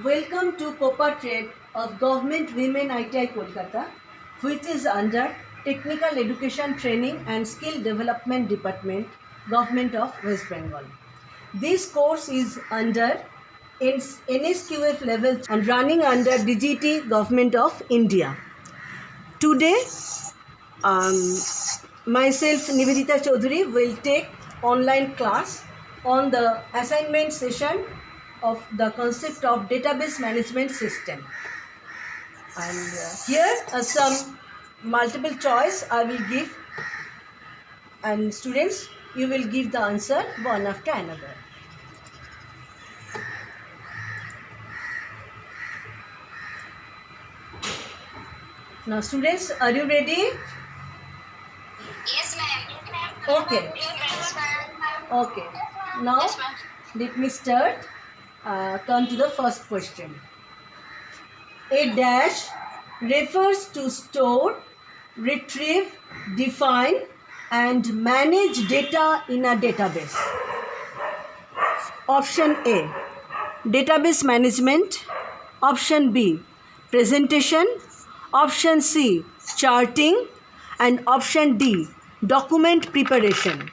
Welcome to Copa Trade of Government Women ITI Kolkata, which is under Technical Education Training and Skill Development Department, Government of West Bengal. This course is under NSQF level and running under DGT Government of India. Today, myself Nivedita Chaudhary will take online class on the assignment session of the concept of database management system. And here are some multiple choice I will give, and students, you will give the answer one after another. Now students, are you ready? Yes, ma'am. Okay. Yes, ma'am. Okay. Now Yes, ma'am. let me start. Come to the first question. A dash refers to store, retrieve, define, and manage data in a database. Option A, database management. Option B, presentation. Option C, charting. And option D, document preparation.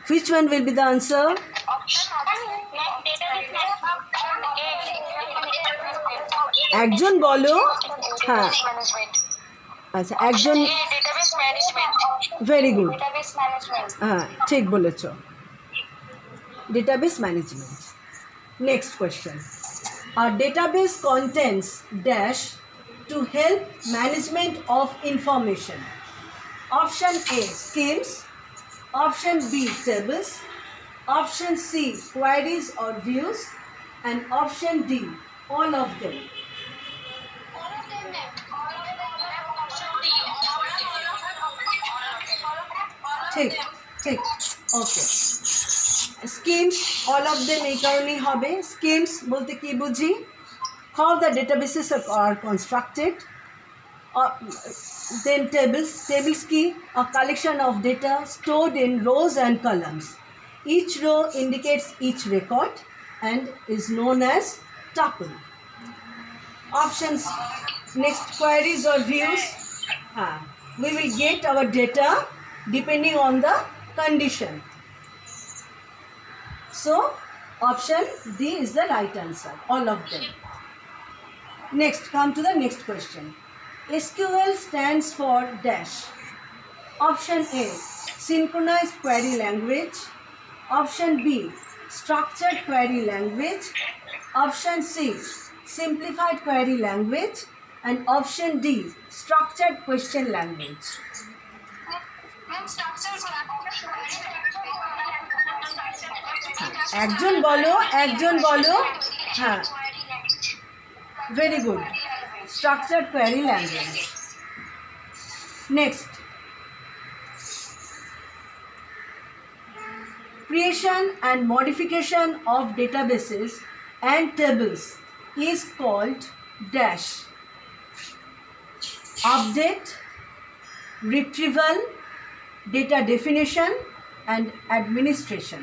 Which one will be the answer? একজন বলো। হ্যাঁ আচ্ছা একজন very good হ্যাঁ ঠিক বলেছ database management. Next question. A database contains dash to help management of information. Option A, schemes. Option B, tables. Option C, queries or views. And option D, all of them. ঠিক ঠিক ওকে schemes all of them এই কারণেই হবে schemes বলতে কি বুঝি how the databases are constructed. Then tables কি a collection of data stored in rows and columns. Each row indicates each record and is known as tuple. Options. Next, queries or views. We will get our data depending on the condition. So option D is the right answer, all of them. Next, come to the next question. SQL stands for dash. Option A, synchronized query language. Option B, structured query language. Option C, simplified query language. And option D, structured question language. একজন বলো হ্যাঁ very good, structured query language. Next, creation and modification of databases and tables is called dash. Update, retrieval, data definition and administration.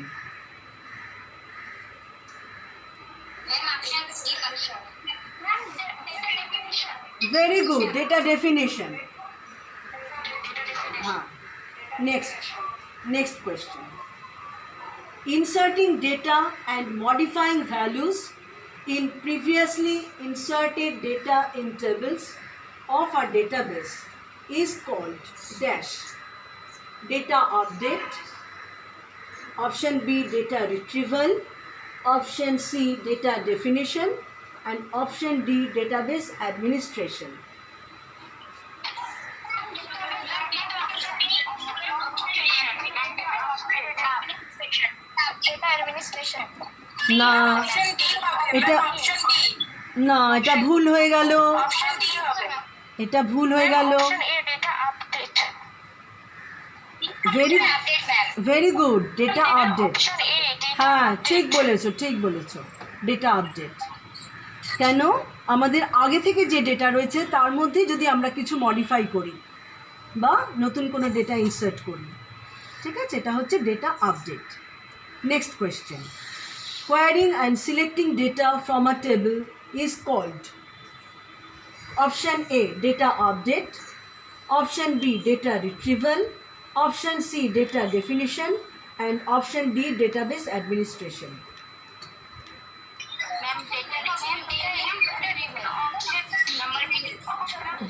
Very good, data definition. Next question. Inserting data and modifying values in previously inserted data in tables of a database is called dash. Data update. Option B, data retrieval. Option C, data definition. And option D, database administration. না এটা ভুল হয়ে গেল very good, data update. হ্যাঁ ঠিক বলেছো data update. কেন আমাদের আগে থেকে যে ডেটা রয়েছে তার মধ্যে যদি আমরা কিছু মডিফাই করি বা নতুন কোনো ডেটা ইনসার্ট করি, ঠিক আছে, এটা হচ্ছে data update. Next question. querying and selecting data from a table is called? Option A, data update. Option B, data retrieval. Option C, data definition. And option D, database administration.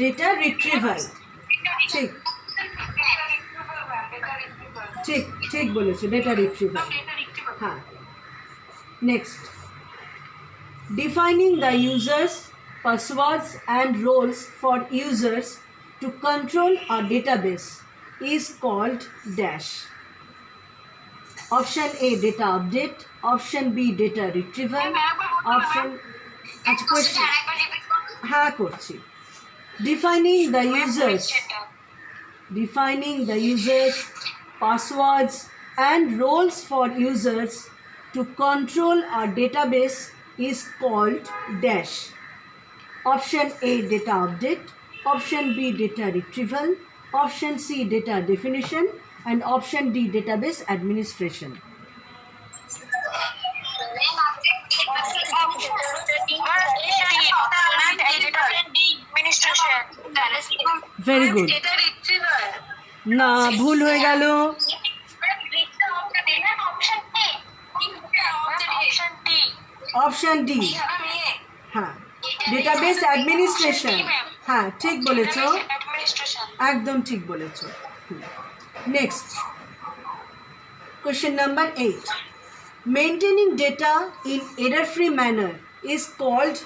Data retrieval. ঠিক ঠিক ঠিক বলেছো, data retrieval. হ্যাঁ, next, defining the users passwords and roles for users to control a database is called dash. Option A, data update. Option B, data retrieval. Option আচ্ছা question হ্যাঁ করছি। defining the users passwords and roles for users to control a database is called dash. Option A, data update. Option B, data retrieval. Option C, data definition. And option D, database administration. Very good. না, ভুল হয়ে গেল। Option D, হ্যাঁ, database administration. হ্যাঁ, ঠিক বলেছো, একদম ঠিক বলেছো। Next, question number 8. Maintaining data in error-free manner is called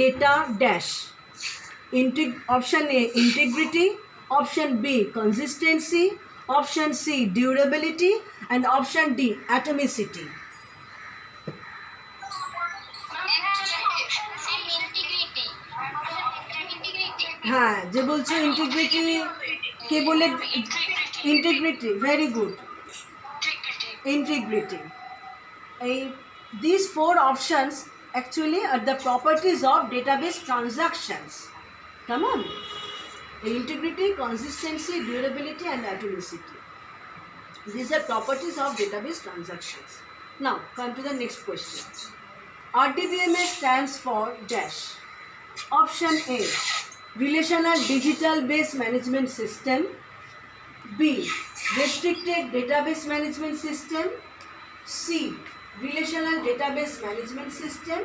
data dash. Option A, integrity. Option B, consistency. Option C, durability. And option D, atomicity. হ্যাঁ, যে বলছো ইন্টিগ্রিটি, কে বলে? Integrity, very good, integrity. These four options actually are the properties of database transactions. Come on. Integrity, consistency, durability and atomicity. These are properties of database transactions. Now come to the next question. RDBMS stands for dash. Option A, Relational Digital Base Management System. B, Restricted Database Management System. C, Relational Database Management System.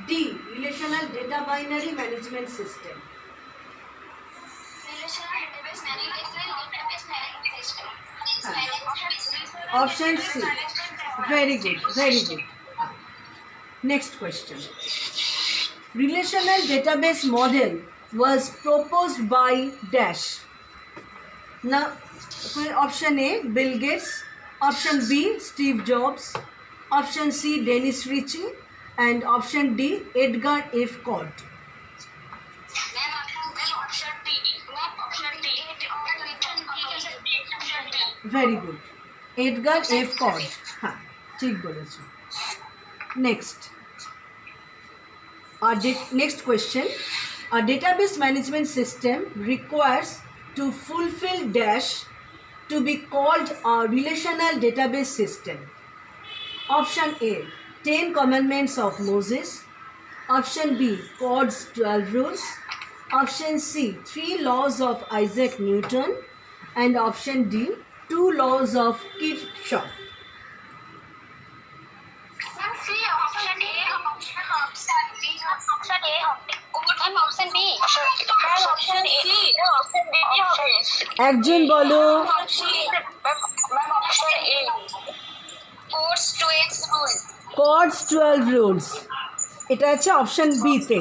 D, Relational Data Binary Management System. Option C. Very good, very good. Next question. Relational database model was proposed by dash. Now, option A, Bill Gates. Option B, Steve Jobs. Option C, Dennis Ritchie. And option D, Edgar F. Codd. Very good. Edgar F. Codd. হ্যাঁ, ঠিক বলেছো। Next. Next question. A database management system requires to fulfill dash to be called a relational database system. Option A, 10 Commandments of Moses. Option B, Codd's 12 Rules. Option C, 3 Laws of Isaac Newton. And option D, 2 Laws of Kirchhoff. একজন বলো। Codd's 12 Rules, এটা আছে option B তে।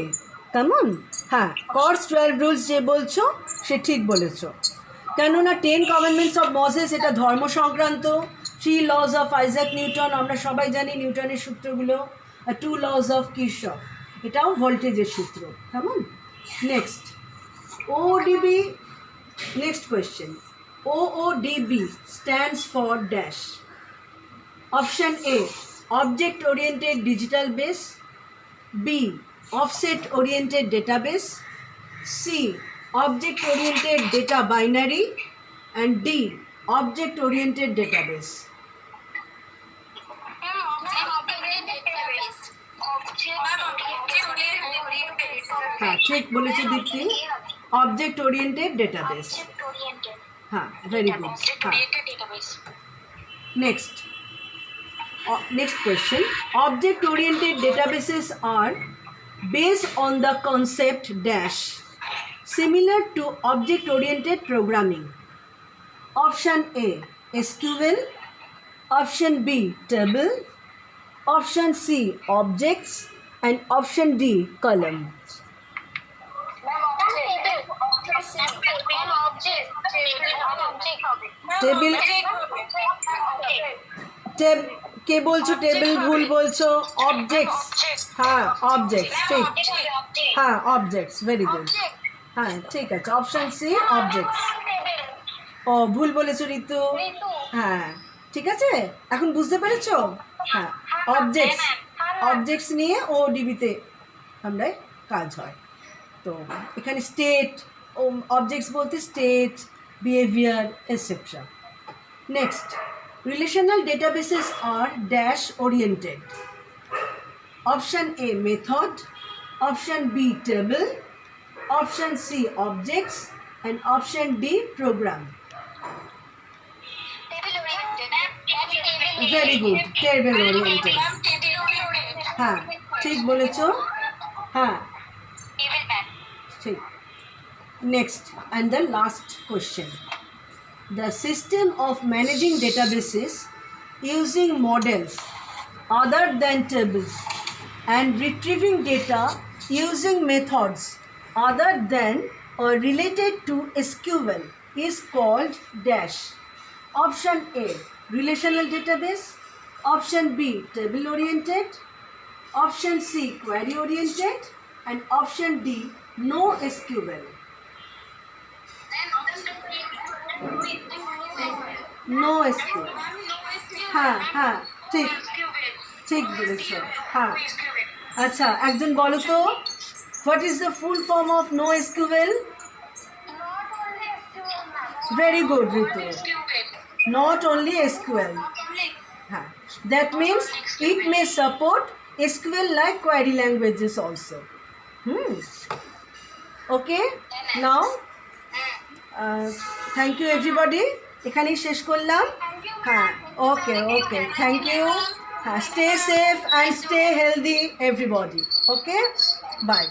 কেমন? হ্যাঁ, Codd's 12 Rules যে বলছো সে ঠিক বলেছো। কেননা 10 Commandments of Moses এটা ধর্ম সংক্রান্ত। 3 Laws of Isaac Newton, আমরা সবাই জানি নিউটনের সূত্রগুলো। 2 Laws of Kirchhoff, এটাও ভোল্টেজের সূত্র। কেমন? Next, OODB. Next question. OODB stands for dash. Option A, Object Oriented Digital Base. B, Offset Oriented Database. C, Object Oriented Data Binary. And D, Object Oriented Database. ঠিক বলেছো Dipti, object oriented database. Object oriented. হ্যাঁ, very good. Object হ্যাঁ, oriented database. next. Next question. Object oriented databases are based on the concept dash similar to object oriented programming. Option A SQL, option B table, option C objects, and option D column. Table কে বলছো table ভুল বলছো, objects. হ্যাঁ, objects ঠিক। হ্যাঁ, objects, very good. হ্যাঁ, ঠিক আছে, অপশন সি অবজেক্টস। ও ভুল বলেছো ঋতু। হ্যাঁ, ঠিক আছে, এখন বুঝতে পেরেছো? হ্যাঁ, অবজেক্টস, অবজেক্টস নিয়ে ওডিবিতে আমরা কাজ হয়। তো এখানে স্টেট, অবজেক্টস বলতে state, behaviour, etcetera. Next, relational databases আর dash oriented. Option A method, option B table, option C objects, and option D program. Very good, table oriented. হ্যাঁ, ঠিক বলেছো। হ্যাঁ, ঠিক। Next and the last question. The system of managing databases using models other than tables and retrieving data using methods other than or related to SQL is called dash. Option A relational database, option B table oriented, option C query oriented, and option D no SQL. No SQL. হ্যাঁ হ্যাঁ, ঠিক ঠিক বলেছো। হ্যাঁ, আচ্ছা, একজন বলো তো, what is the full form of no SQL? Very good Ritu, not only SQL. হ্যাঁ, that means it may support SQL like query languages also. Okay, now thank you everybody, এখানেই শেষ করলাম। হ্যাঁ, ওকে ওকে, থ্যাংক ইউ। হ্যাঁ, stay safe and stay healthy everybody. Okay, by.